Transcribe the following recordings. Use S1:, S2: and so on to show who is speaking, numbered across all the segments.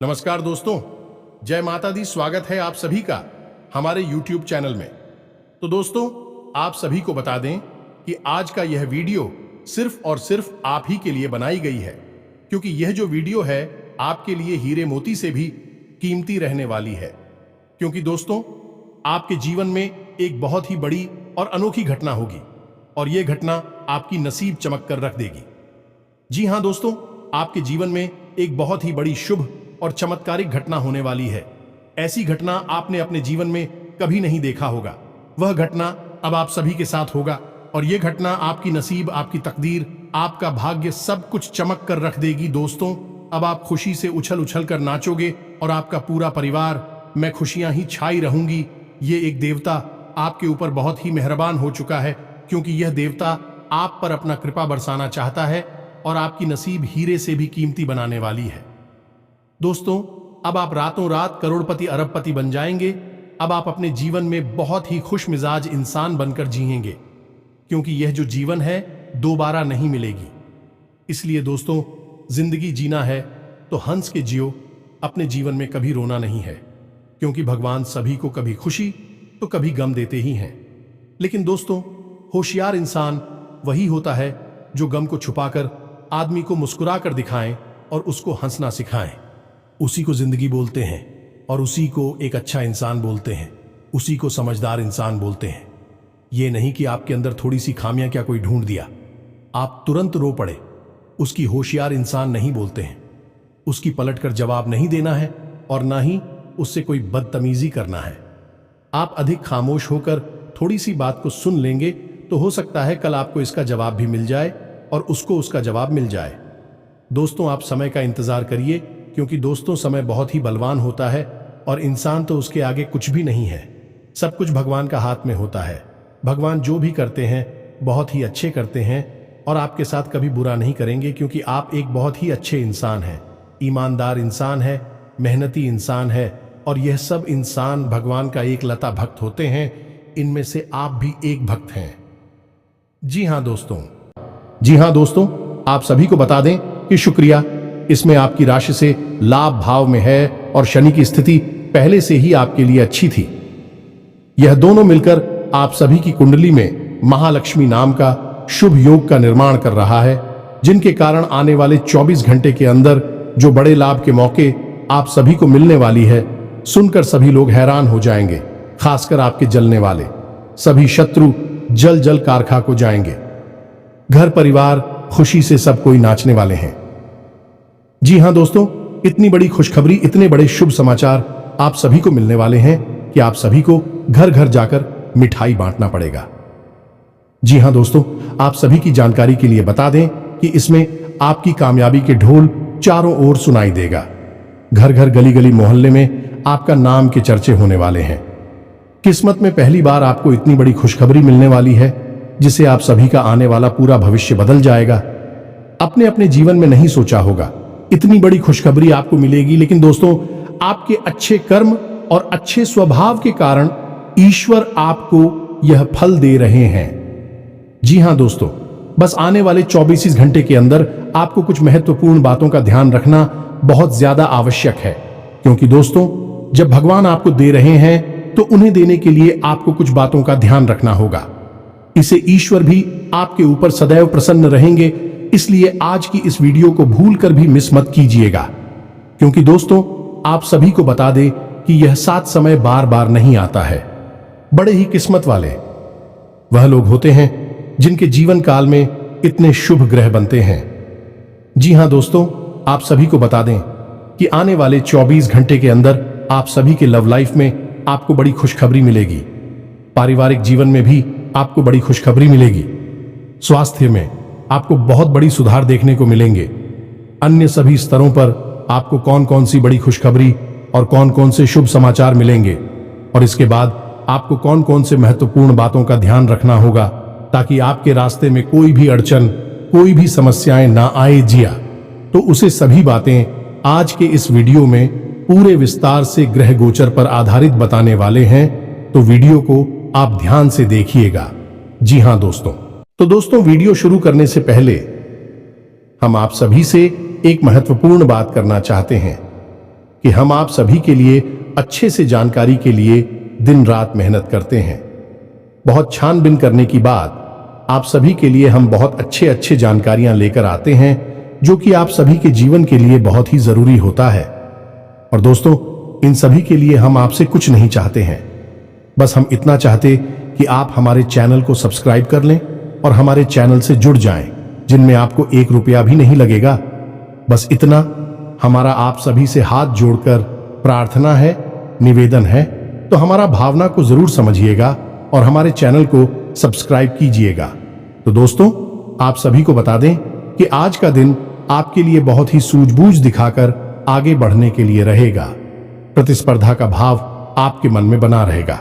S1: नमस्कार दोस्तों, जय माता दी। स्वागत है आप सभी का हमारे YouTube चैनल में। तो दोस्तों, आप सभी को बता दें कि आज का यह वीडियो सिर्फ और सिर्फ आप ही के लिए बनाई गई है, क्योंकि यह जो वीडियो है आपके लिए हीरे मोती से भी कीमती रहने वाली है। क्योंकि दोस्तों, आपके जीवन में एक बहुत ही बड़ी और अनोखी घटना होगी और यह घटना आपकी नसीब चमक कर रख देगी। जी हाँ दोस्तों, आपके जीवन में एक बहुत ही बड़ी शुभ और चमत्कारिक घटना होने वाली है। ऐसी घटना आपने अपने जीवन में कभी नहीं देखा होगा। वह घटना अब आप सभी के साथ होगा और यह घटना आपकी नसीब, आपकी तकदीर, आपका भाग्य सब कुछ चमक कर रख देगी। दोस्तों, अब आप खुशी से उछल उछल कर नाचोगे और आपका पूरा परिवार मैं खुशियां ही छाई रहूंगी। ये एक देवता आपके ऊपर बहुत ही मेहरबान हो चुका है, क्योंकि यह देवता आप पर अपना कृपा बरसाना चाहता है और आपकी नसीब हीरे से भी कीमती बनाने वाली है। दोस्तों, अब आप रातों रात करोड़पति अरबपति बन जाएंगे। अब आप अपने जीवन में बहुत ही खुश मिजाज इंसान बनकर जिएंगे, क्योंकि यह जो जीवन है दोबारा नहीं मिलेगी। इसलिए दोस्तों, जिंदगी जीना है तो हंस के जियो। अपने जीवन में कभी रोना नहीं है, क्योंकि भगवान सभी को कभी खुशी तो कभी गम देते ही हैं। लेकिन दोस्तों, होशियार इंसान वही होता है जो गम को छुपाकर आदमी को मुस्कुरा कर दिखाएं और उसको हंसना सिखाएं। उसी को जिंदगी बोलते हैं और उसी को एक अच्छा इंसान बोलते हैं, उसी को समझदार इंसान बोलते हैं। ये नहीं कि आपके अंदर थोड़ी सी खामियां क्या कोई ढूंढ दिया, आप तुरंत रो पड़े। उसकी होशियार इंसान नहीं बोलते हैं। उसकी पलटकर जवाब नहीं देना है और ना ही उससे कोई बदतमीजी करना है। आप अधिक खामोश होकर थोड़ी सी बात को सुन लेंगे तो हो सकता है कल आपको इसका जवाब भी मिल जाए और उसको उसका जवाब मिल जाए। दोस्तों, आप समय का इंतजार करिए, क्योंकि दोस्तों समय बहुत ही बलवान होता है और इंसान तो उसके आगे कुछ भी नहीं है। सब कुछ भगवान का हाथ में होता है। भगवान जो भी करते हैं बहुत ही अच्छे करते हैं और आपके साथ कभी बुरा नहीं करेंगे, क्योंकि आप एक बहुत ही अच्छे इंसान हैं, ईमानदार इंसान है, मेहनती इंसान है और यह सब इंसान भगवान का एक लता भक्त होते हैं। इनमें से आप भी एक भक्त हैं। जी हाँ दोस्तों, आप सभी को बता दें कि शुक्रिया, इसमें आपकी राशि से लाभ भाव में है और शनि की स्थिति पहले से ही आपके लिए अच्छी थी। यह दोनों मिलकर आप सभी की कुंडली में महालक्ष्मी नाम का शुभ योग का निर्माण कर रहा है, जिनके कारण आने वाले 24 घंटे के अंदर जो बड़े लाभ के मौके आप सभी को मिलने वाली है, सुनकर सभी लोग हैरान हो जाएंगे। खासकर आपके जलने वाले सभी शत्रु जल जल कार खाक हो जाएंगे। घर परिवार खुशी से सब कोई नाचने वाले हैं। जी हाँ दोस्तों, इतनी बड़ी खुशखबरी, इतने बड़े शुभ समाचार आप सभी को मिलने वाले हैं कि आप सभी को घर घर जाकर मिठाई बांटना पड़ेगा। जी हाँ दोस्तों, आप सभी की जानकारी के लिए बता दें कि इसमें आपकी कामयाबी के ढोल चारों ओर सुनाई देगा। घर घर गली गली मोहल्ले में आपका नाम के चर्चे होने वाले हैं। किस्मत में पहली बार आपको इतनी बड़ी खुशखबरी मिलने वाली है, जिसे आप सभी का आने वाला पूरा भविष्य बदल जाएगा। अपने अपने जीवन में नहीं सोचा होगा इतनी बड़ी खुशखबरी आपको मिलेगी, लेकिन दोस्तों, आपके अच्छे कर्म और अच्छे स्वभाव के कारण ईश्वर आपको यह फल दे रहे हैं। जी हां दोस्तों, बस आने वाले 24 घंटे के अंदर आपको कुछ महत्वपूर्ण बातों का ध्यान रखना बहुत ज्यादा आवश्यक है, क्योंकि दोस्तों, जब भगवान आपको दे रहे हैं तो उन्हें देने के लिए आपको कुछ बातों का ध्यान रखना होगा। इसे ईश्वर भी आपके ऊपर सदैव प्रसन्न रहेंगे। इसलिए आज की इस वीडियो को भूलकर भी मिस मत कीजिएगा, क्योंकि दोस्तों, आप सभी को बता दें कि यह साथ समय बार बार नहीं आता है। बड़े ही किस्मत वाले वह लोग होते हैं जिनके जीवन काल में इतने शुभ ग्रह बनते हैं। जी हां दोस्तों, आप सभी को बता दें कि आने वाले 24 घंटे के अंदर आप सभी के लव लाइफ में आपको बड़ी खुशखबरी मिलेगी। पारिवारिक जीवन में भी आपको बड़ी खुशखबरी मिलेगी। स्वास्थ्य में आपको बहुत बड़ी सुधार देखने को मिलेंगे। अन्य सभी स्तरों पर आपको कौन कौन सी बड़ी खुशखबरी और कौन कौन से शुभ समाचार मिलेंगे और इसके बाद आपको कौन कौन से महत्वपूर्ण बातों का ध्यान रखना होगा, ताकि आपके रास्ते में कोई भी अड़चन, कोई भी समस्याएं ना आए। जिया तो उसे सभी बातें आज के इस वीडियो में पूरे विस्तार से ग्रह गोचर पर आधारित बताने वाले हैं, तो वीडियो को आप ध्यान से देखिएगा। जी हां दोस्तों, वीडियो शुरू करने से पहले हम आप सभी से एक महत्वपूर्ण बात करना चाहते हैं। कि हम आप सभी के लिए अच्छे से जानकारी के लिए दिन रात मेहनत करते हैं। बहुत छानबीन करने की बाद आप सभी के लिए हम बहुत अच्छे जानकारियां लेकर आते हैं, जो कि आप सभी के जीवन के लिए बहुत ही जरूरी होता है। और दोस्तों, इन सभी के लिए हम आपसे कुछ नहीं चाहते हैं, बस हम इतना चाहते कि आप हमारे चैनल को सब्सक्राइब कर लें और हमारे चैनल से जुड़ जाएं, जिनमें आपको 1 रुपया भी नहीं लगेगा। बस इतना हमारा आप सभी से हाथ जोड़कर प्रार्थना है, निवेदन है, तो हमारा भावना को जरूर समझिएगा और हमारे चैनल को सब्सक्राइब कीजिएगा। तो दोस्तों, आप सभी को बता दें कि आज का दिन आपके लिए बहुत ही सूझबूझ दिखाकर आगे बढ़ने के लिए रहेगा। प्रतिस्पर्धा का भाव आपके मन में बना रहेगा।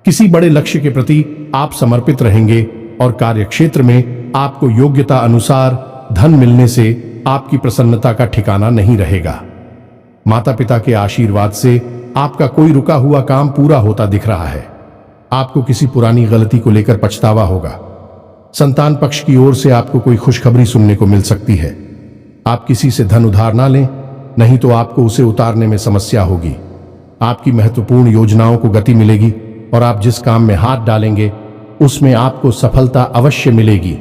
S1: किसी बड़े लक्ष्य के प्रति आप समर्पित रहेंगे और कार्यक्षेत्र में आपको योग्यता अनुसार धन मिलने से आपकी प्रसन्नता का ठिकाना नहीं रहेगा। माता पिता के आशीर्वाद से आपका कोई रुका हुआ काम पूरा होता दिख रहा है। आपको किसी पुरानी गलती को लेकर पछतावा होगा। संतान पक्ष की ओर से आपको कोई खुशखबरी सुनने को मिल सकती है। आप किसी से धन उधार ना लें, नहीं तो आपको उसे उतारने में समस्या होगी। आपकी महत्वपूर्ण योजनाओं को गति मिलेगी और आप जिस काम में हाथ डालेंगे उसमें आपको सफलता अवश्य मिलेगी।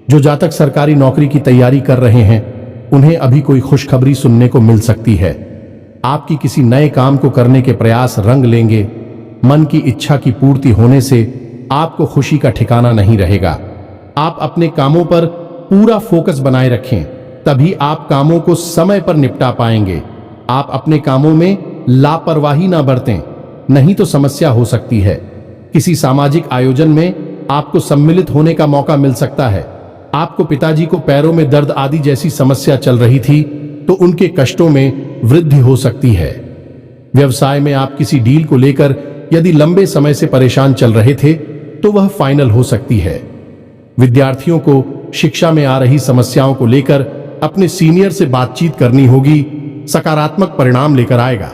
S1: जो जातक सरकारी नौकरी की तैयारी कर रहे हैं, उन्हें अभी कोई खुशखबरी सुनने को मिल सकती है। आपकी किसी नए काम को करने के प्रयास रंग लेंगे। मन की इच्छा की पूर्ति होने से आपको खुशी का ठिकाना नहीं रहेगा। आप अपने कामों पर पूरा फोकस बनाए रखें, तभी आप कामों को समय पर निपटा पाएंगे। आप अपने कामों में लापरवाही ना बरतें, नहीं तो समस्या हो सकती है। किसी सामाजिक आयोजन में आपको सम्मिलित होने का मौका मिल सकता है। आपको पिताजी को पैरों में दर्द आदि जैसी समस्या चल रही थी, तो उनके कष्टों में वृद्धि हो सकती है। व्यवसाय में आप किसी डील को लेकर यदि लंबे समय से परेशान चल रहे थे, तो वह फाइनल हो सकती है। विद्यार्थियों को शिक्षा में आ रही समस्याओं को लेकर अपने सीनियर से बातचीत करनी होगी, सकारात्मक परिणाम लेकर आएगा।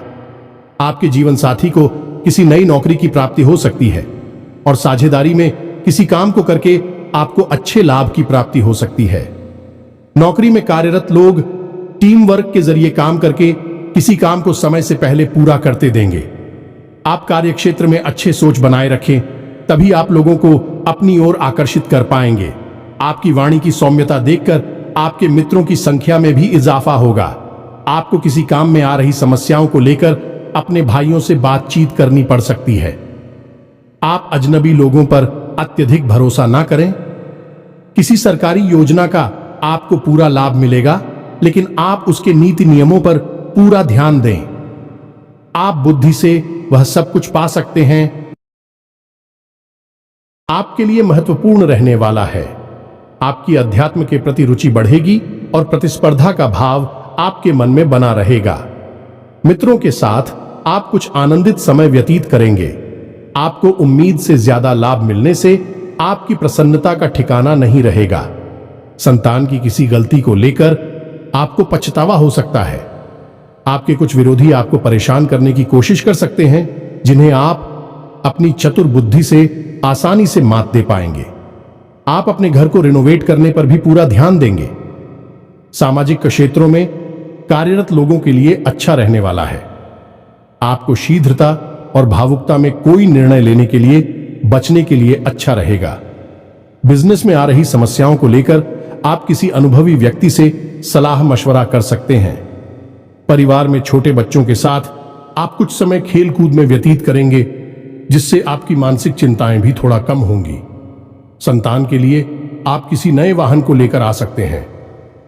S1: आपके जीवन साथी को किसी नई नौकरी की प्राप्ति हो सकती है और साझेदारी में किसी काम को करके आपको अच्छे लाभ की प्राप्ति हो सकती है। नौकरी में कार्यरत लोग टीम वर्क के जरिए काम करके किसी काम को समय से पहले पूरा करते देंगे। आप कार्यक्षेत्र में अच्छे सोच बनाए रखें, तभी आप लोगों को अपनी ओर आकर्षित कर पाएंगे। आपकी वाणी की सौम्यता देखकर आपके मित्रों की संख्या में भी इजाफा होगा। आपको किसी काम में आ रही समस्याओं को लेकर अपने भाइयों से बातचीत करनी पड़ सकती है। आप अजनबी लोगों पर अत्यधिक भरोसा ना करें। किसी सरकारी योजना का आपको पूरा लाभ मिलेगा, लेकिन आप उसके नीति नियमों पर पूरा ध्यान दें। आप बुद्धि से वह सब कुछ पा सकते हैं। आपके लिए महत्वपूर्ण रहने वाला है। आपकी अध्यात्म के प्रति रुचि बढ़ेगी और प्रतिस्पर्धा का भाव आपके मन में बना रहेगा। मित्रों के साथ आप कुछ आनंदित समय व्यतीत करेंगे। आपको उम्मीद से ज्यादा लाभ मिलने से आपकी प्रसन्नता का ठिकाना नहीं रहेगा। संतान की किसी गलती को लेकर आपको पछतावा हो सकता है। आपके कुछ विरोधी आपको परेशान करने की कोशिश कर सकते हैं, जिन्हें आप अपनी चतुर बुद्धि से आसानी से मात दे पाएंगे। आप अपने घर को रिनोवेट करने पर भी पूरा ध्यान देंगे। सामाजिक क्षेत्रों में कार्यरत लोगों के लिए अच्छा रहने वाला है। आपको शीघ्रता और भावुकता में कोई निर्णय लेने के लिए बचने के लिए अच्छा रहेगा। बिजनेस में आ रही समस्याओं को लेकर आप किसी अनुभवी व्यक्ति से सलाह मशवरा कर सकते हैं। परिवार में छोटे बच्चों के साथ आप कुछ समय खेल कूद में व्यतीत करेंगे, जिससे आपकी मानसिक चिंताएं भी थोड़ा कम होंगी। संतान के लिए आप किसी नए वाहन को लेकर आ सकते हैं।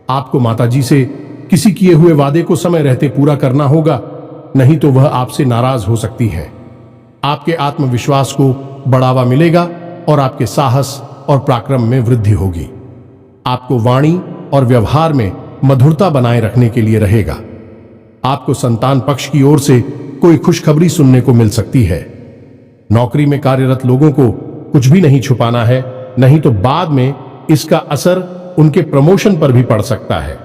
S1: आपको माताजी से किसी किए हुए वादे को समय रहते पूरा करना होगा, नहीं तो वह आपसे नाराज हो सकती है। आपके आत्मविश्वास को बढ़ावा मिलेगा और आपके साहस और पराक्रम में वृद्धि होगी। आपको वाणी और व्यवहार में मधुरता बनाए रखने के लिए रहेगा। आपको संतान पक्ष की ओर से कोई खुशखबरी सुनने को मिल सकती है। नौकरी में कार्यरत लोगों को कुछ भी नहीं छुपाना है, नहीं तो बाद में इसका असर उनके प्रमोशन पर भी पड़ सकता है।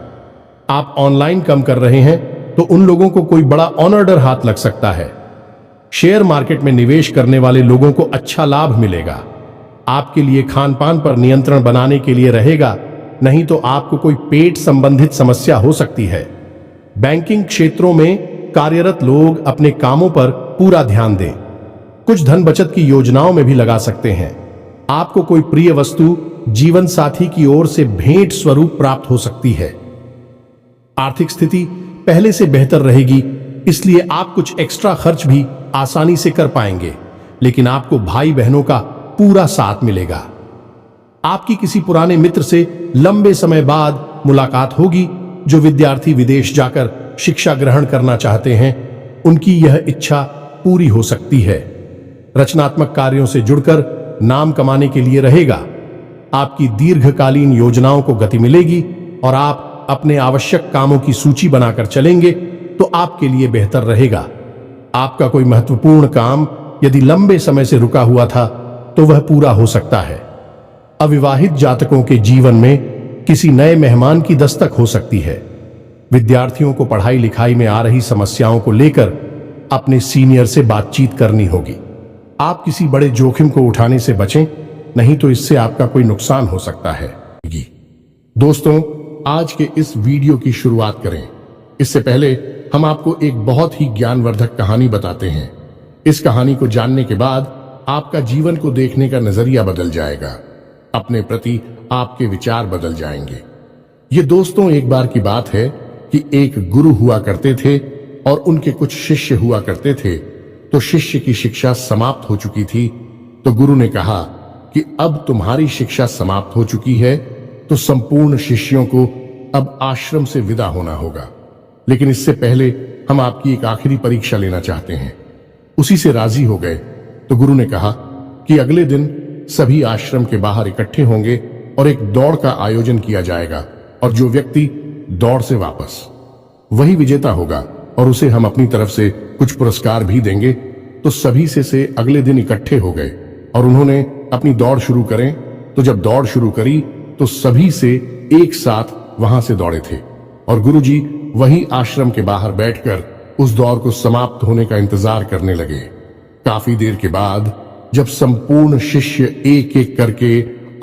S1: आप ऑनलाइन काम कर रहे हैं तो उन लोगों को कोई बड़ा ऑनर हाथ लग सकता है। शेयर मार्केट में निवेश करने वाले लोगों को अच्छा लाभ मिलेगा। आपके लिए खान पान पर नियंत्रण बनाने के लिए रहेगा, नहीं तो आपको कोई पेट संबंधित समस्या हो सकती है। बैंकिंग क्षेत्रों में कार्यरत लोग अपने कामों पर पूरा ध्यान दें। कुछ धन बचत की योजनाओं में भी लगा सकते हैं। आपको कोई प्रिय वस्तु जीवन साथी की ओर से भेंट स्वरूप प्राप्त हो सकती है। आर्थिक स्थिति पहले से बेहतर रहेगी, इसलिए आप कुछ एक्स्ट्रा खर्च भी आसानी से कर पाएंगे, लेकिन आपको भाई बहनों का पूरा साथ मिलेगा। आपकी किसी पुराने मित्र से लंबे समय बाद मुलाकात होगी। जो विद्यार्थी विदेश जाकर शिक्षा ग्रहण करना चाहते हैं, उनकी यह इच्छा पूरी हो सकती है। रचनात्मक कार्यों से जुड़कर नाम कमाने के लिए रहेगा। आपकी दीर्घकालीन योजनाओं को गति मिलेगी और आप अपने आवश्यक कामों की सूची बनाकर चलेंगे तो आपके लिए बेहतर रहेगा। आपका कोई महत्वपूर्ण काम यदि लंबे समय से रुका हुआ था तो वह पूरा हो सकता है। अविवाहित जातकों के जीवन में किसी नए मेहमान की दस्तक हो सकती है। विद्यार्थियों को पढ़ाई लिखाई में आ रही समस्याओं को लेकर अपने सीनियर से बातचीत करनी होगी। आप किसी बड़े जोखिम को उठाने से बचें, नहीं तो इससे आपका कोई नुकसान हो सकता है। दोस्तों, आज के इस वीडियो की शुरुआत करें इससे पहले हम आपको एक बहुत ही ज्ञानवर्धक कहानी बताते हैं। इस कहानी को जानने के बाद आपका जीवन को देखने का नजरिया बदल जाएगा। अपने प्रति आपके विचार बदल जाएंगे। ये दोस्तों, एक बार की बात है कि एक गुरु हुआ करते थे और उनके कुछ शिष्य हुआ करते थे। तो शिष्य की शिक्षा समाप्त हो चुकी थी, तो गुरु ने कहा कि अब तुम्हारी शिक्षा समाप्त हो चुकी है, तो संपूर्ण शिष्यों को अब आश्रम से विदा होना होगा। लेकिन इससे पहले हम आपकी एक आखिरी परीक्षा लेना चाहते हैं। उसी से राजी हो गए तो गुरु ने कहा कि अगले दिन सभी आश्रम के बाहर इकट्ठे होंगे और एक दौड़ का आयोजन किया जाएगा, और जो व्यक्ति दौड़ से वापस, वही विजेता होगा और उसे हम अपनी तरफ से कुछ पुरस्कार भी देंगे। तो सभी से अगले दिन इकट्ठे हो गए और उन्होंने अपनी दौड़ शुरू करें। तो जब दौड़ शुरू करी तो सभी से एक साथ वहां से दौड़े थे और गुरुजी वही आश्रम के बाहर बैठकर उस दौड़ को समाप्त होने का इंतजार करने लगे। काफी देर के बाद जब संपूर्ण शिष्य एक एक करके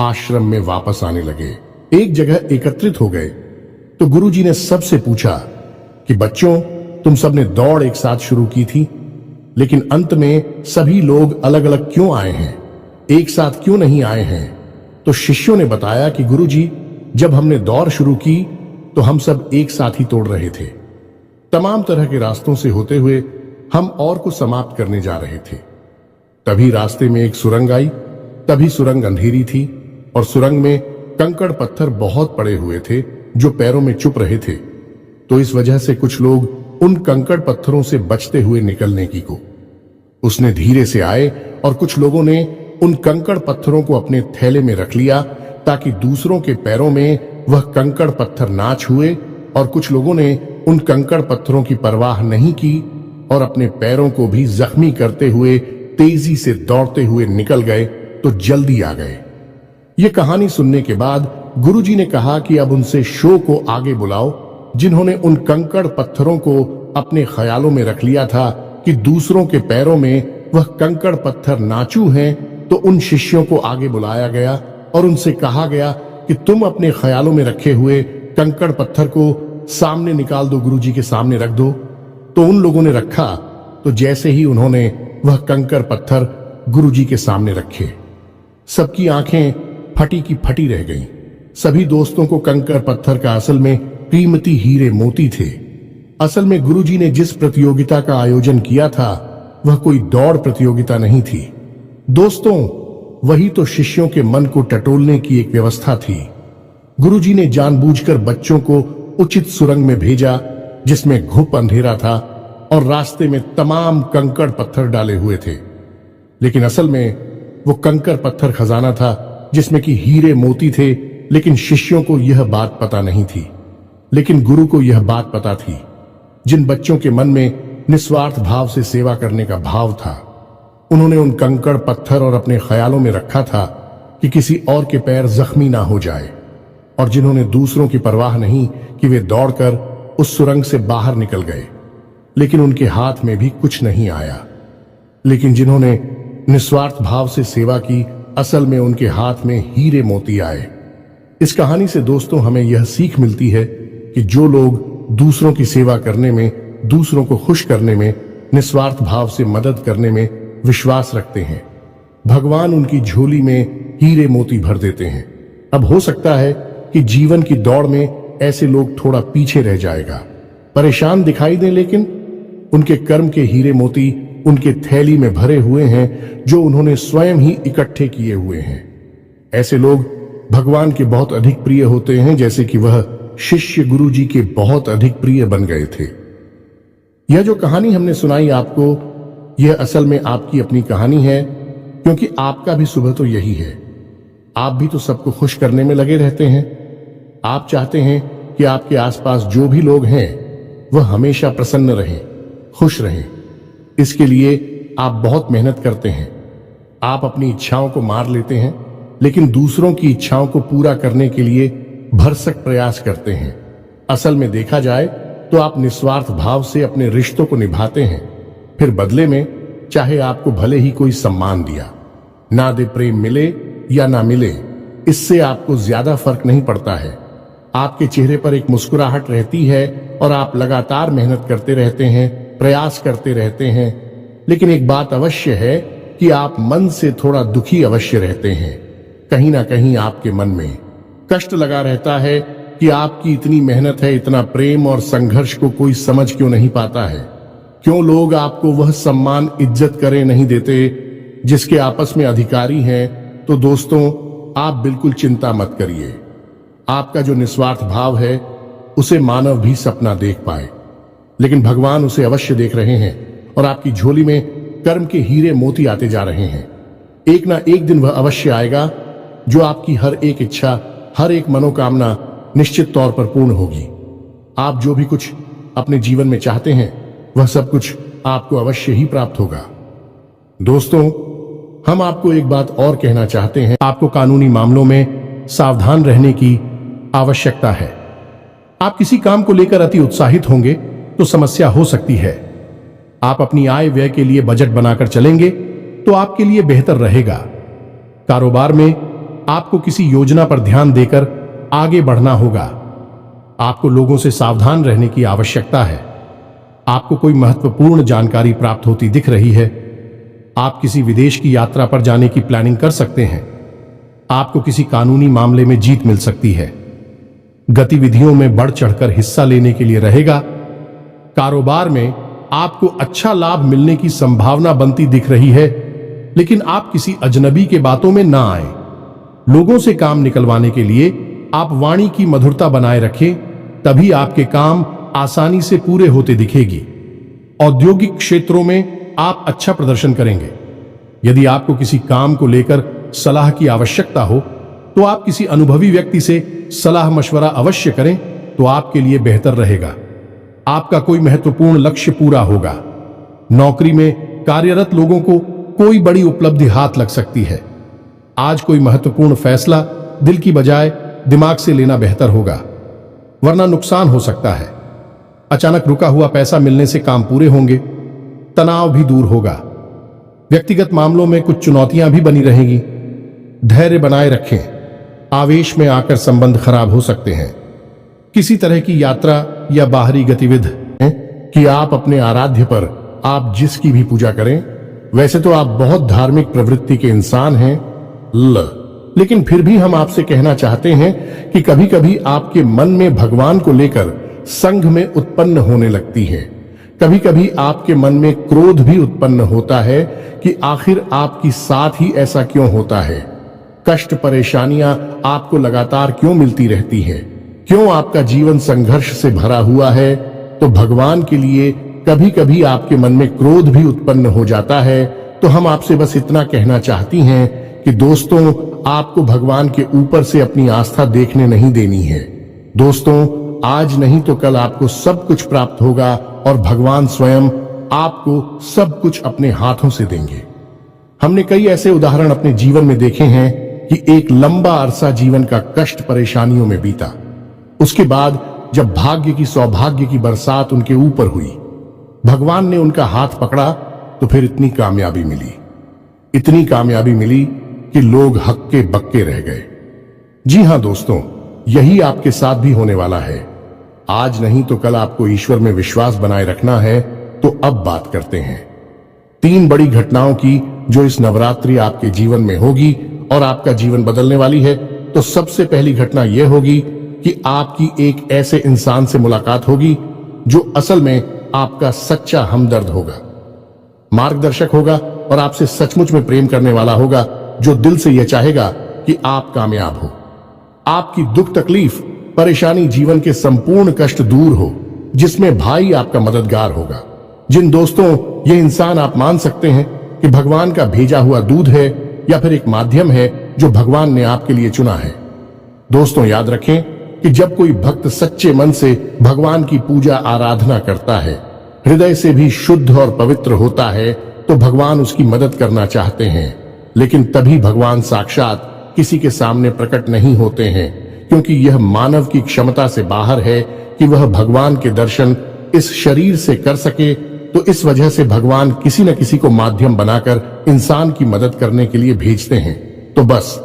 S1: आश्रम में वापस आने लगे, एक जगह एकत्रित हो गए, तो गुरुजी ने सबसे पूछा कि बच्चों, तुम सबने दौड़ एक साथ शुरू की थी, लेकिन अंत में सभी लोग अलग अलग क्यों आए हैं, एक साथ क्यों नहीं आए हैं? तो शिष्यों ने बताया कि गुरुजी, जब हमने दौड़ शुरू की तो हम सब एक साथ ही तोड़ रहे थे। तमाम तरह के रास्तों से होते हुए हम और को समाप्त करने जा रहे थे। तभी रास्ते में एक सुरंग आई। तभी सुरंग अंधेरी थी और सुरंग में कंकड़ पत्थर बहुत पड़े हुए थे जो पैरों में चुप रहे थे। तो इस वजह से कुछ लोग उन कंकड़ पत्थरों से बचते हुए निकलने की को उसने धीरे से आए और कुछ लोगों ने उन कंकड़ पत्थरों को अपने थैले में रख लिया ताकि दूसरों के पैरों में वह कंकड़ पत्थर ना छुए, और कुछ लोगों ने उन कंकड़ पत्थरों की परवाह नहीं की और अपने पैरों को भी जख्मी करते हुए तेजी से दौड़ते हुए निकल गए तो जल्दी आ गए। ये कहानी सुनने के बाद गुरुजी ने कहा कि अब उनसे शो को आगे बुलाओ, जिन्होंने उन कंकड़ पत्थरों को अपने ख्यालों में रख लिया था कि दूसरों के पैरों में वह कंकड़ पत्थर नाचू हैं। तो उन शिष्यों को आगे बुलाया गया और उनसे कहा गया कि तुम अपने ख्यालों में रखे हुए कंकड़ पत्थर को सामने निकाल दो, गुरुजी के सामने रख दो। तो उन लोगों ने रखा। तो जैसे ही उन्होंने वह कंकड़ पत्थर गुरुजी के सामने रखे, सबकी आंखें फटी की फटी रह गईं। सभी दोस्तों को कंकड़ पत्थर का असल में कीमती हीरे मोती थे। असल में गुरुजी ने जिस प्रतियोगिता का आयोजन किया था वह कोई दौड़ प्रतियोगिता नहीं थी दोस्तों, वही तो शिष्यों के मन को टटोलने की एक व्यवस्था थी। गुरुजी ने जानबूझकर बच्चों को उचित सुरंग में भेजा जिसमें घुप अंधेरा था और रास्ते में तमाम कंकड़ पत्थर डाले हुए थे, लेकिन असल में वो कंकड़ पत्थर खजाना था जिसमें कि हीरे मोती थे। लेकिन शिष्यों को यह बात पता नहीं थी, लेकिन गुरु को यह बात पता थी। जिन बच्चों के मन में निस्वार्थ भाव से सेवा करने का भाव था, उन्होंने उन कंकड़ पत्थर और अपने ख्यालों में रखा था कि किसी और के पैर जख्मी ना हो जाए, और जिन्होंने दूसरों की परवाह नहीं कि वे दौड़कर उस सुरंग से बाहर निकल गए, लेकिन उनके हाथ में भी कुछ नहीं आया। लेकिन जिन्होंने निस्वार्थ भाव से सेवा की, असल में उनके हाथ में हीरे मोती आए। इस कहानी से दोस्तों हमें यह सीख मिलती है कि जो लोग दूसरों की सेवा करने में दूसरों को खुश करने में, निस्वार्थ भाव से मदद करने में विश्वास रखते हैं। भगवान उनकी झोली में हीरे मोती भर देते हैं। अब हो सकता है कि जीवन की दौड़ में ऐसे लोग थोड़ा पीछे रह जाएगा, परेशान दिखाई दें, लेकिन उनके कर्म के हीरे मोती उनके थैली में भरे हुए हैं, जो उन्होंने स्वयं ही इकट्ठे किए हुए हैं। ऐसे लोग भगवान के बहुत अधिक प्रिय होते हैं, जैसे कि वह शिष्य गुरु जी के बहुत अधिक प्रिय बन गए थे। यह जो कहानी हमने सुनाई आपको, यह असल में आपकी अपनी कहानी है, क्योंकि आपका भी सुबह तो यही है। आप भी तो सबको खुश करने में लगे रहते हैं। आप चाहते हैं कि आपके आसपास जो भी लोग हैं वह हमेशा प्रसन्न रहें, खुश रहें। इसके लिए आप बहुत मेहनत करते हैं। आप अपनी इच्छाओं को मार लेते हैं, लेकिन दूसरों की इच्छाओं को पूरा करने के लिए भरसक प्रयास करते हैं। असल में देखा जाए तो आप निस्वार्थ भाव से अपने रिश्तों को निभाते हैं, फिर बदले में चाहे आपको भले ही कोई सम्मान दिया ना दे, प्रेम मिले या ना मिले, इससे आपको ज्यादा फर्क नहीं पड़ता है। आपके चेहरे पर एक मुस्कुराहट रहती है और आप लगातार मेहनत करते रहते हैं, प्रयास करते रहते हैं। लेकिन एक बात अवश्य है कि आप मन से थोड़ा दुखी अवश्य रहते हैं। कहीं ना कहीं आपके मन में कष्ट लगा रहता है कि आपकी इतनी मेहनत है, इतना प्रेम और संघर्ष को कोई समझ क्यों नहीं पाता है। क्यों लोग आपको वह सम्मान, इज्जत करे नहीं देते जिसके आपस में अधिकारी हैं। तो दोस्तों, आप बिल्कुल चिंता मत करिए। आपका जो निस्वार्थ भाव है उसे मानव भी सपना देख पाए, लेकिन भगवान उसे अवश्य देख रहे हैं और आपकी झोली में कर्म के हीरे मोती आते जा रहे हैं। एक ना एक दिन वह अवश्य आएगा जो आपकी हर एक इच्छा, हर एक मनोकामना निश्चित तौर पर पूर्ण होगी। आप जो भी कुछ अपने जीवन में चाहते हैं वह सब कुछ आपको अवश्य ही प्राप्त होगा। दोस्तों, हम आपको एक बात और कहना चाहते हैं। आपको कानूनी मामलों में सावधान रहने की आवश्यकता है। आप किसी काम को लेकर अति उत्साहित होंगे तो समस्या हो सकती है। आप अपनी आय व्यय के लिए बजट बनाकर चलेंगे तो आपके लिए बेहतर रहेगा। कारोबार में आपको किसी योजना पर ध्यान देकर आगे बढ़ना होगा। आपको लोगों से सावधान रहने की आवश्यकता है। आपको कोई महत्वपूर्ण जानकारी प्राप्त होती दिख रही है। आप किसी विदेश की यात्रा पर जाने की प्लानिंग कर सकते हैं। आपको किसी कानूनी मामले में जीत मिल सकती है। गतिविधियों में बढ़ चढ़कर हिस्सा लेने के लिए रहेगा। कारोबार में आपको अच्छा लाभ मिलने की संभावना बनती दिख रही है, लेकिन आप किसी अजनबी के बातों में ना आए। लोगों से काम निकलवाने के लिए आप वाणी की मधुरता बनाए रखें, तभी आपके काम आसानी से पूरे होते दिखेगी। औद्योगिक क्षेत्रों में आप अच्छा प्रदर्शन करेंगे। यदि आपको किसी काम को लेकर सलाह की आवश्यकता हो तो आप किसी अनुभवी व्यक्ति से सलाह मशवरा अवश्य करें, तो आपके लिए बेहतर रहेगा। आपका कोई महत्वपूर्ण लक्ष्य पूरा होगा। नौकरी में कार्यरत लोगों को कोई बड़ी उपलब्धि हाथ लग सकती है। आज कोई महत्वपूर्ण फैसला दिल की बजाय दिमाग से लेना बेहतर होगा, वरना नुकसान हो सकता है। अचानक रुका हुआ पैसा मिलने से काम पूरे होंगे, तनाव भी दूर होगा। व्यक्तिगत मामलों में कुछ चुनौतियां भी बनी रहेंगी। धैर्य बनाए रखें। आवेश में आकर संबंध खराब हो सकते हैं। किसी तरह की यात्रा या बाहरी गतिविधि कि आप अपने आराध्य पर आप जिसकी भी पूजा करें। वैसे तो आप बहुत धार्मिक प्रवृत्ति के इंसान हैं, लेकिन फिर भी हम आपसे कहना चाहते हैं कि कभी कभी आपके मन में भगवान को लेकर संघ में उत्पन्न होने लगती है। कभी कभी आपके मन में क्रोध भी उत्पन्न होता है कि आखिर आपकी साथ ही ऐसा क्यों होता है। कष्ट, परेशानियां आपको लगातार क्यों मिलती रहती हैं? क्यों आपका जीवन संघर्ष से भरा हुआ है? तो भगवान के लिए कभी कभी आपके मन में क्रोध भी उत्पन्न हो जाता है। तो हम आपसे बस इतना कहना चाहती हैं कि दोस्तों, आपको भगवान के ऊपर से अपनी आस्था देखने नहीं देनी है। दोस्तों, आज नहीं तो कल आपको सब कुछ प्राप्त होगा और भगवान स्वयं आपको सब कुछ अपने हाथों से देंगे। हमने कई ऐसे उदाहरण अपने जीवन में देखे हैं कि एक लंबा अरसा जीवन का कष्ट, परेशानियों में बीता। उसके बाद जब भाग्य की, सौभाग्य की बरसात उनके ऊपर हुई, भगवान ने उनका हाथ पकड़ा, तो फिर इतनी कामयाबी मिली, इतनी कामयाबी मिली कि लोग हक्के बक्के रह गए। जी हां दोस्तों, यही आपके साथ भी होने वाला है। आज नहीं तो कल आपको ईश्वर में विश्वास बनाए रखना है। तो अब बात करते हैं 3 बड़ी घटनाओं की जो इस नवरात्रि आपके जीवन में होगी और आपका जीवन बदलने वाली है। तो सबसे पहली घटना यह होगी कि आपकी एक ऐसे इंसान से मुलाकात होगी जो असल में आपका सच्चा हमदर्द होगा, मार्गदर्शक होगा और आपसे सचमुच में प्रेम करने वाला होगा, जो दिल से यह चाहेगा कि आप कामयाब हो, आपकी दुख तकलीफ परेशानी जीवन के संपूर्ण कष्ट दूर हो, जिसमें भाई आपका मददगार होगा, जिन दोस्तों ये इंसान आप मान सकते हैं कि भगवान का भेजा हुआ दूध है या फिर एक माध्यम है जो भगवान ने आपके लिए चुना है। दोस्तों याद रखें कि जब कोई भक्त सच्चे मन से भगवान की पूजा आराधना करता है, हृदय से भी शुद्ध और पवित्र होता है, तो भगवान उसकी मदद करना चाहते हैं। लेकिन तभी भगवान साक्षात किसी के सामने प्रकट नहीं होते हैं, क्योंकि यह मानव की क्षमता से बाहर है कि वह भगवान के दर्शन इस शरीर से कर सके। तो इस वजह से भगवान किसी न किसी को माध्यम बनाकर इंसान की मदद करने के लिए भेजते हैं। तो बस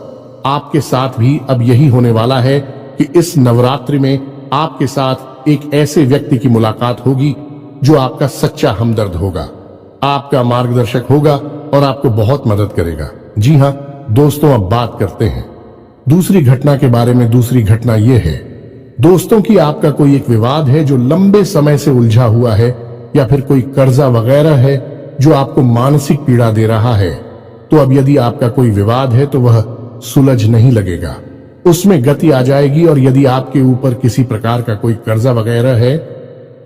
S1: आपके साथ भी अब यही होने वाला है कि इस नवरात्रि में आपके साथ एक ऐसे व्यक्ति की मुलाकात होगी जो आपका सच्चा हमदर्द होगा, आपका मार्गदर्शक होगा और आपको बहुत मदद करेगा। जी हाँ दोस्तों, अब बात करते हैं दूसरी घटना के बारे में। दूसरी घटना यह है दोस्तों कि आपका कोई एक विवाद है जो लंबे समय से उलझा हुआ है, या फिर कोई कर्जा वगैरह है जो आपको मानसिक पीड़ा दे रहा है। तो अब यदि आपका कोई विवाद है तो वह सुलझ नहीं लगेगा, उसमें गति आ जाएगी। और यदि आपके ऊपर किसी प्रकार का कोई कर्जा वगैरह है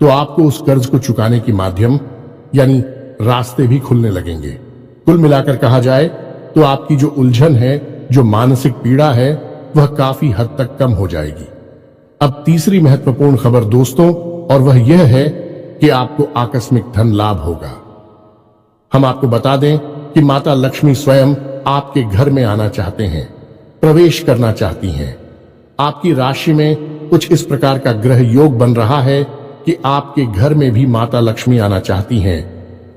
S1: तो आपको उस कर्ज को चुकाने की माध्यम यानी रास्ते भी खुलने लगेंगे। कुल मिलाकर कहा जाए तो आपकी जो उलझन है, जो मानसिक पीड़ा है, वह काफी हद तक कम हो जाएगी। अब तीसरी महत्वपूर्ण खबर दोस्तों, और वह यह है कि आपको आकस्मिक धन लाभ होगा। हम आपको बता दें कि माता लक्ष्मी स्वयं आपके घर में आना चाहते हैं, प्रवेश करना चाहती हैं। आपकी राशि में कुछ इस प्रकार का ग्रह योग बन रहा है कि आपके घर में भी माता लक्ष्मी आना चाहती हैं।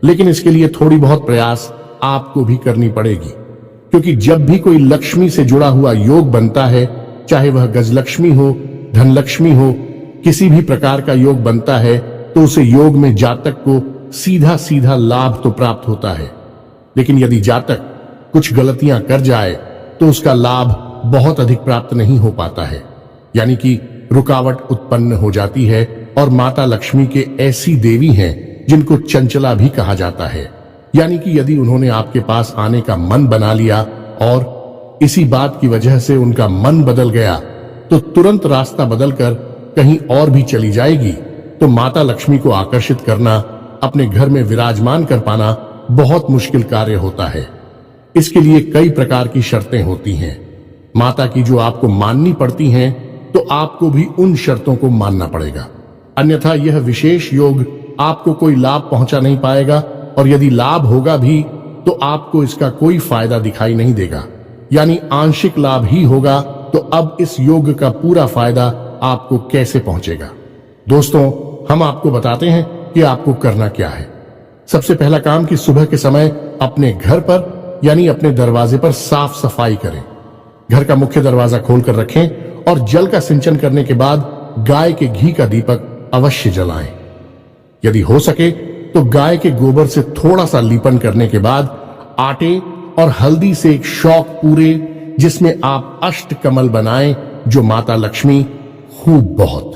S1: लेकिन इसके लिए थोड़ी बहुत प्रयास आपको भी करनी पड़ेगी, क्योंकि जब भी कोई लक्ष्मी से जुड़ा हुआ योग बनता है, चाहे वह गजलक्ष्मी हो, धनलक्ष्मी हो, किसी भी प्रकार का योग बनता है, तो उसे योग में जातक को सीधा सीधा लाभ तो प्राप्त होता है। लेकिन यदि जातक कुछ गलतियां कर जाए तो उसका लाभ बहुत अधिक प्राप्त नहीं हो पाता है, यानी कि रुकावट उत्पन्न हो जाती है। और माता लक्ष्मी के ऐसी देवी हैं जिनको चंचला भी कहा जाता है, यानी कि यदि उन्होंने आपके पास आने का मन बना लिया और इसी बात की वजह से उनका मन बदल गया, तो तुरंत रास्ता बदलकर कहीं और भी चली जाएगी। तो माता लक्ष्मी को आकर्षित करना, अपने घर में विराजमान कर पाना बहुत मुश्किल कार्य होता है। इसके लिए कई प्रकार की शर्तें होती हैं, माता की जो आपको माननी पड़ती हैं, तो आपको भी उन शर्तों को मानना पड़ेगा, अन्यथा यह विशेष योग आपको कोई लाभ पहुंचा नहीं पाएगा। और यदि लाभ होगा भी तो आपको इसका कोई फायदा दिखाई नहीं देगा, यानी आंशिक लाभ ही होगा। तो अब इस योग का पूरा फायदा आपको कैसे पहुंचेगा? दोस्तों हम आपको बताते हैं कि आपको करना क्या है। सबसे पहला काम कि सुबह के समय अपने घर पर यानी अपने दरवाजे पर साफ सफाई करें। घर का मुख्य दरवाजा खोलकर रखें और जल का सिंचन करने के बाद गाय के घी का दीपक अवश्य जलाएं। यदि हो सके तो गाय के गोबर से थोड़ा सा लीपन करने के बाद आटे और हल्दी से एक शौक पूरे, जिसमें आप अष्टकमल बनाएं जो माता लक्ष्मी खूब बहुत,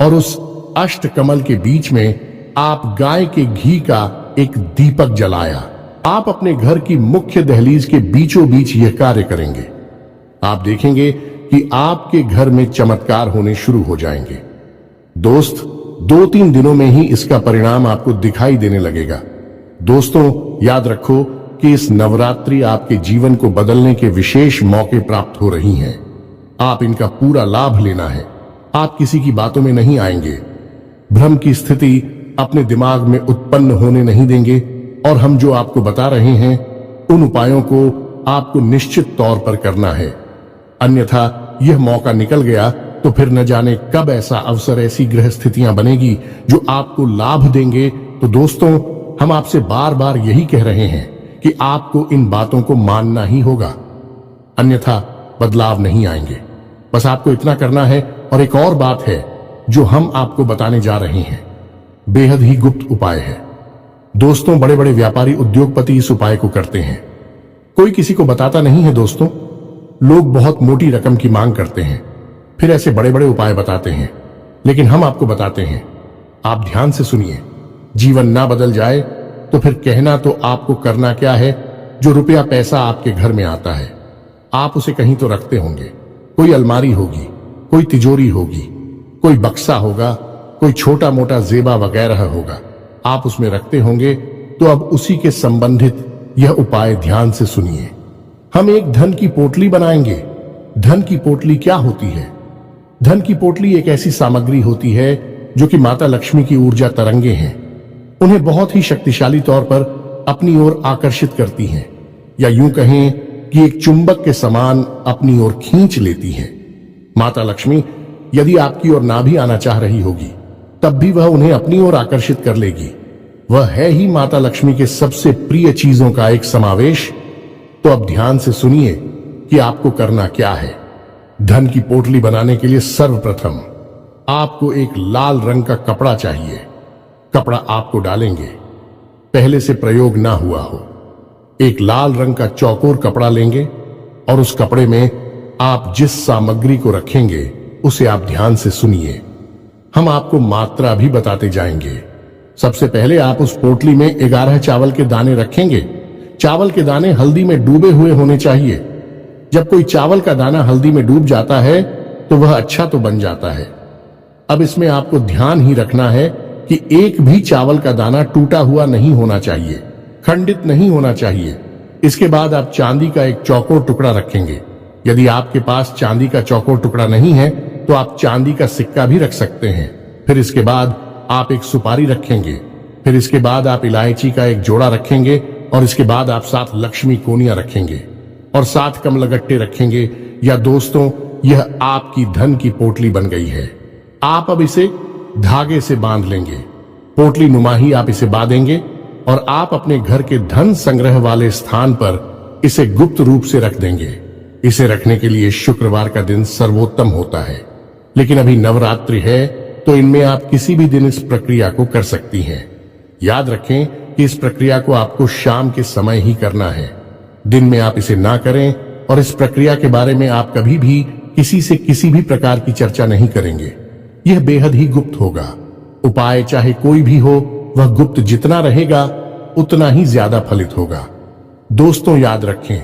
S1: और उस अष्टकमल के बीच में आप गाय के घी का एक दीपक जलाया। आप अपने घर की मुख्य दहलीज के बीचों बीच यह कार्य करेंगे। आप देखेंगे कि आपके घर में चमत्कार होने शुरू हो जाएंगे। दोस्त 2-3 दिनों में ही इसका परिणाम आपको दिखाई देने लगेगा। दोस्तों याद रखो कि इस नवरात्रि आपके जीवन को बदलने के विशेष मौके प्राप्त हो रही हैं। आप इनका पूरा लाभ लेना है। आप किसी की बातों में नहीं आएंगे, भ्रम की स्थिति अपने दिमाग में उत्पन्न होने नहीं देंगे, और हम जो आपको बता रहे हैं उन उपायों को आपको निश्चित तौर पर करना है। अन्यथा यह मौका निकल गया तो फिर न जाने कब ऐसा अवसर, ऐसी ग्रह स्थितियां बनेगी जो आपको लाभ देंगे। तो दोस्तों हम आपसे बार बार यही कह रहे हैं कि आपको इन बातों को मानना ही होगा, अन्यथा बदलाव नहीं आएंगे। बस आपको इतना करना है। और एक और बात है जो हम आपको बताने जा रहे हैं बेहद ही गुप्त उपाय है। दोस्तों, बड़े बड़े व्यापारी उद्योगपति इस उपाय को करते हैं, कोई किसी को बताता नहीं है। दोस्तों, लोग बहुत मोटी रकम की मांग करते हैं, फिर ऐसे बड़े बड़े उपाय बताते हैं, लेकिन हम आपको बताते हैं। आप ध्यान से सुनिए। जीवन ना बदल जाए तो फिर कहना तो आपको करना क्या है। जो रुपया पैसा आपके घर में आता है, आप उसे कहीं तो रखते होंगे। कोई अलमारी होगी, कोई तिजोरी होगी, कोई बक्सा होगा, कोई छोटा मोटा जेबा वगैरह होगा, आप उसमें रखते होंगे। तो अब उसी के संबंधित यह उपाय ध्यान से सुनिए। हम एक धन की पोटली बनाएंगे। धन की पोटली क्या होती है? धन की पोटली एक ऐसी सामग्री होती है जो कि माता लक्ष्मी की ऊर्जा तरंगे हैं। उन्हें बहुत ही शक्तिशाली तौर पर अपनी ओर आकर्षित करती हैं, या यूं कहें कि एक चुंबक के समान अपनी ओर खींच लेती हैं। माता लक्ष्मी यदि आपकी ओर ना भी आना चाह रही होगी, तब भी वह उन्हें अपनी ओर आकर्षित कर लेगी। वह है ही माता लक्ष्मी के सबसे प्रिय चीजों का एक समावेश। तो अब ध्यान से सुनिए कि आपको करना क्या है। धन की पोटली बनाने के लिए सर्वप्रथम आपको एक लाल रंग का कपड़ा चाहिए। कपड़ा आपको डालेंगे, पहले से प्रयोग ना हुआ हो। एक लाल रंग का चौकोर कपड़ा लेंगे और उस कपड़े में आप जिस सामग्री को रखेंगे उसे आप ध्यान से सुनिए। हम आपको मात्रा भी बताते जाएंगे। सबसे पहले आप उस पोटली में 11 चावल के दाने रखेंगे। चावल के दाने हल्दी में डूबे हुए होने चाहिए। जब कोई चावल का दाना हल्दी में डूब जाता है तो वह अच्छा तो बन जाता है। अब इसमें आपको ध्यान ही रखना है कि एक भी चावल का दाना टूटा हुआ नहीं होना चाहिए, खंडित नहीं होना चाहिए। इसके बाद आप चांदी का एक चौकोर टुकड़ा रखेंगे। यदि आपके पास चांदी का चौकोर टुकड़ा नहीं है तो आप चांदी का सिक्का भी रख सकते हैं। फिर इसके बाद आप एक सुपारी रखेंगे। फिर इसके बाद आप इलायची का एक जोड़ा रखेंगे और इसके बाद आप 7 लक्ष्मी कोनियां रखेंगे और 7 कमलगट्टे रखेंगे। या दोस्तों, यह आपकी धन की पोटली बन गई है। आप अब इसे धागे से बांध लेंगे। पोटली नुमा ही आप इसे बांधेंगे और आप अपने घर के धन संग्रह वाले स्थान पर इसे गुप्त रूप से रख देंगे। इसे रखने के लिए शुक्रवार का दिन सर्वोत्तम होता है, लेकिन अभी नवरात्रि है तो इनमें आप किसी भी दिन इस प्रक्रिया को कर सकती हैं। याद रखें कि इस प्रक्रिया को आपको शाम के समय ही करना है। दिन में आप इसे ना करें और इस प्रक्रिया के बारे में आप कभी भी किसी से किसी भी प्रकार की चर्चा नहीं करेंगे। यह बेहद ही गुप्त होगा। उपाय चाहे कोई भी हो, वह गुप्त जितना रहेगा उतना ही ज्यादा फलित होगा। दोस्तों, याद रखें,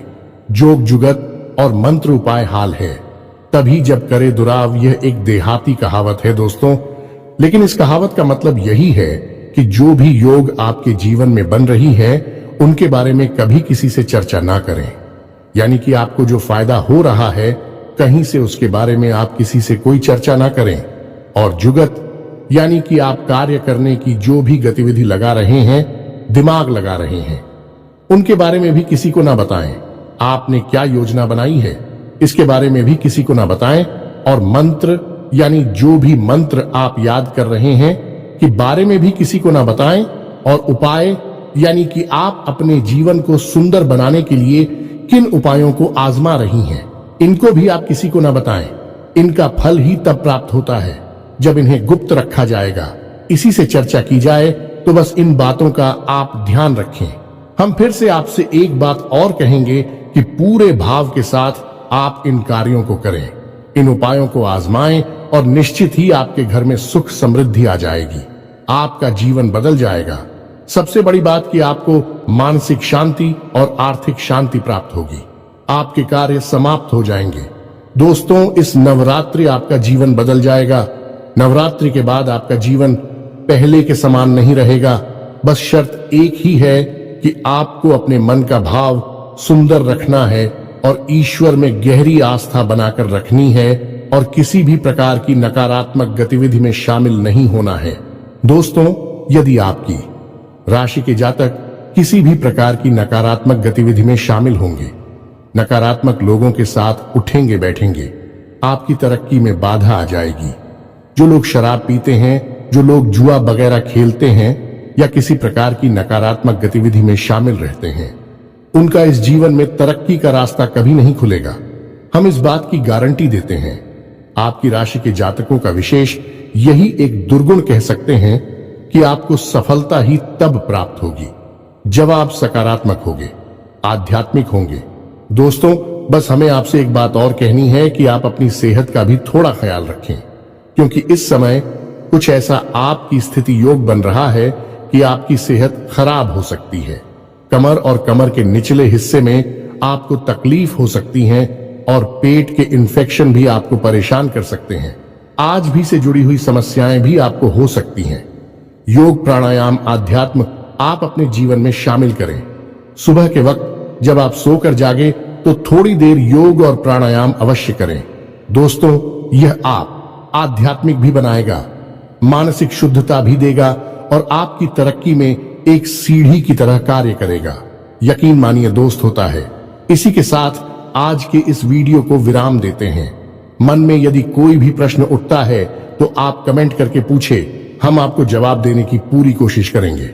S1: जोग जुगत और मंत्र उपाय हाल है तभी जब करे दुराव। यह एक देहाती कहावत है दोस्तों, लेकिन इस कहावत का मतलब यही है कि जो भी योग आपके जीवन में बन रही है उनके बारे में कभी किसी से चर्चा ना करें। यानी कि आपको जो फायदा हो रहा है कहीं से उसके बारे में आप किसी से कोई चर्चा ना करें। और जुगत यानी कि आप कार्य करने की जो भी गतिविधि लगा रहे हैं, दिमाग लगा रहे हैं, उनके बारे में भी किसी को ना बताएं। आपने क्या योजना बनाई है इसके बारे में भी किसी को ना बताएं। और मंत्र यानी जो भी मंत्र आप याद कर रहे हैं कि बारे में भी किसी को ना बताएं। और उपाय यानी कि आप अपने जीवन को सुंदर बनाने के लिए किन उपायों को आजमा रही हैं, इनको भी आप किसी को ना बताएं। इनका फल ही तब प्राप्त होता है जब इन्हें गुप्त रखा जाएगा। इसी से चर्चा की जाए तो बस इन बातों का आप ध्यान रखें। हम फिर से आपसे एक बात और कहेंगे कि पूरे भाव के साथ आप इन कार्यों को करें, इन उपायों को आजमाएं और निश्चित ही आपके घर में सुख समृद्धि आ जाएगी। आपका जीवन बदल जाएगा। सबसे बड़ी बात कि आपको मानसिक शांति और आर्थिक शांति प्राप्त होगी। आपके कार्य समाप्त हो जाएंगे। दोस्तों, इस नवरात्रि आपका जीवन बदल जाएगा। नवरात्रि के बाद आपका जीवन पहले के समान नहीं रहेगा। बस शर्त एक ही है कि आपको अपने मन का भाव सुंदर रखना है और ईश्वर में गहरी आस्था बनाकर रखनी है और किसी भी प्रकार की नकारात्मक गतिविधि में शामिल नहीं होना है। दोस्तों, यदि आपकी राशि के जातक किसी भी प्रकार की नकारात्मक गतिविधि में शामिल होंगे, नकारात्मक लोगों के साथ उठेंगे बैठेंगे, आपकी तरक्की में बाधा आ जाएगी। जो लोग शराब पीते हैं, जो लोग जुआ वगैरह खेलते हैं या किसी प्रकार की नकारात्मक गतिविधि में शामिल रहते हैं, उनका इस जीवन में तरक्की का रास्ता कभी नहीं खुलेगा। हम इस बात की गारंटी देते हैं। आपकी राशि के जातकों का विशेष यही एक दुर्गुण कह सकते हैं कि आपको सफलता ही तब प्राप्त होगी जब आप सकारात्मक होंगे, आध्यात्मिक होंगे। दोस्तों, बस हमें आपसे एक बात और कहनी है कि आप अपनी सेहत का भी थोड़ा ख्याल रखें, क्योंकि इस समय कुछ ऐसा आपकी स्थिति योग बन रहा है कि आपकी सेहत खराब हो सकती है। कमर और कमर के निचले हिस्से में आपको तकलीफ हो सकती है और पेट के इन्फेक्शन भी आपको परेशान कर सकते हैं। आज भी से जुड़ी हुई समस्याएं भी आपको हो सकती हैं। योग, प्राणायाम, आध्यात्म आप अपने जीवन में शामिल करें। सुबह के वक्त जब आप सोकर जागे तो थोड़ी देर योग और प्राणायाम अवश्य करें। दोस्तों, यह आप आध्यात्मिक भी बनाएगा, मानसिक शुद्धता भी देगा और आपकी तरक्की में एक सीढ़ी की तरह कार्य करेगा। यकीन मानिए दोस्त, होता है। इसी के साथ आज के इस वीडियो को विराम देते हैं। मन में यदि कोई भी प्रश्न उठता है तो आप कमेंट करके पूछे, हम आपको जवाब देने की पूरी कोशिश करेंगे।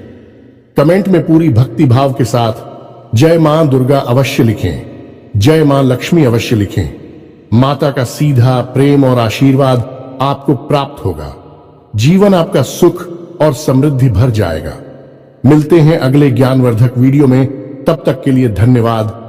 S1: कमेंट में पूरी भक्ति भाव के साथ जय मां दुर्गा अवश्य लिखें, जय मां लक्ष्मी अवश्य लिखें। माता का सीधा प्रेम और आशीर्वाद आपको प्राप्त होगा। जीवन आपका सुख और समृद्धि भर जाएगा। मिलते हैं अगले ज्ञानवर्धक वीडियो में। तब तक के लिए धन्यवाद।